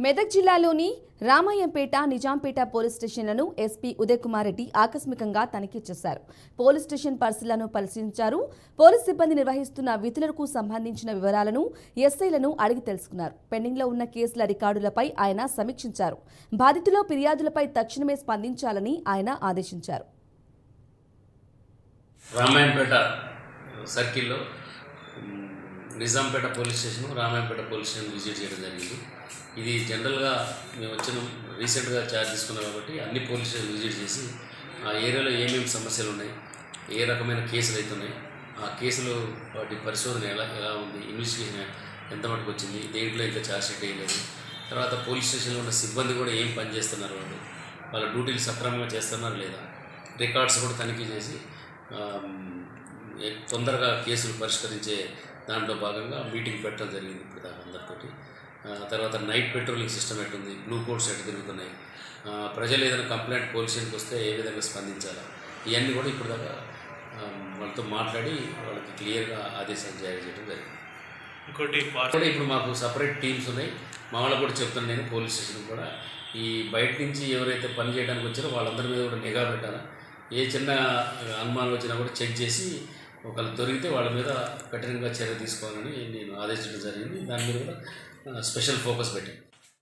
మెదక్ జిల్లాలోని Ramayampet, Nizampet police స్టేషన్లను SP Uday Kumar Reddy ఆకస్మికంగా తనిఖీ చేశారు. పోలీస్ స్టేషన్ పరిస్థితులను పరిశీలించారు. పోలీస్ సిబ్బంది నిర్వహిస్తున్న విధులకు సంబంధించిన వివరాలను ఎస్ఐలను అడిగి తెలుసుకున్నారు. పెండింగ్లో ఉన్న కేసుల రికార్డులపై ఆయన సమీక్షించారు. బాధితుల ఫిర్యాదులపై తక్షణమే స్పందించాలని ఆయన ఆదేశించారు. రామాయంపేట సర్కిల్లో Nizampet police station, Ramayampet police station visit చేయడం జరిగింది. ఇది జనరల్గా మేము వచ్చిన రీసెంట్గా ఛార్జ్ తీసుకున్నాం కాబట్టి అన్ని పోలీస్ స్టేషన్ విజిట్ చేసి ఆ ఏరియాలో ఏమేమి సమస్యలు ఉన్నాయి, ఏ రకమైన కేసులు అవుతున్నాయి, ఆ కేసులు వాటి పరిశోధన ఎలా ఉంది, ఇన్వెస్టిగేషన్ ఎంత మటుకు వచ్చింది, దేంట్లో ఇంకా ఛార్జ్ షీట్ వేయలేదు, తర్వాత పోలీస్ స్టేషన్లో ఉన్న సిబ్బంది కూడా ఏం పని చేస్తున్నారు, వాళ్ళ డ్యూటీలు సక్రమంగా చేస్తున్నారు లేదా, రికార్డ్స్ కూడా తనిఖీ చేసి తొందరగా కేసులు పరిష్కరించే దాంట్లో భాగంగా మీటింగ్ పెట్టడం జరిగింది ఇప్పుడు దాకా అందరితోటి. తర్వాత నైట్ పెట్రోలింగ్ సిస్టమ్ ఎట్టుంది, బ్లూ కోడ్స్ ఎటు తిరుగుతున్నాయి, ప్రజలు ఏదైనా కంప్లైంట్ పోలీస్ స్టేషన్కి వస్తే ఏ విధంగా స్పందించాలా, ఇవన్నీ కూడా ఇప్పుడు దాకా వాళ్ళతో మాట్లాడి వాళ్ళకి క్లియర్గా ఆదేశాలు జారీ చేయడం జరిగింది. ఇంకోటి ఇప్పుడు మాకు సపరేట్ టీమ్స్ ఉన్నాయి. మా వాళ్ళకు కూడా చెప్తాను నేను పోలీస్ స్టేషన్ కూడా ఈ బయట నుంచి ఎవరైతే పని చేయడానికి వచ్చారో వాళ్ళందరి మీద కూడా నిఘా పెట్టాలా, ఏ చిన్న అనుమానం వచ్చినా కూడా చెక్ చేసి ఒకళ్ళు దొరికితే వాళ్ళ మీద కఠినంగా చర్య తీసుకోవాలని నేను ఆదేశించడం జరిగింది. దాని మీద కూడా స్పెషల్ ఫోకస్ పెట్టాను.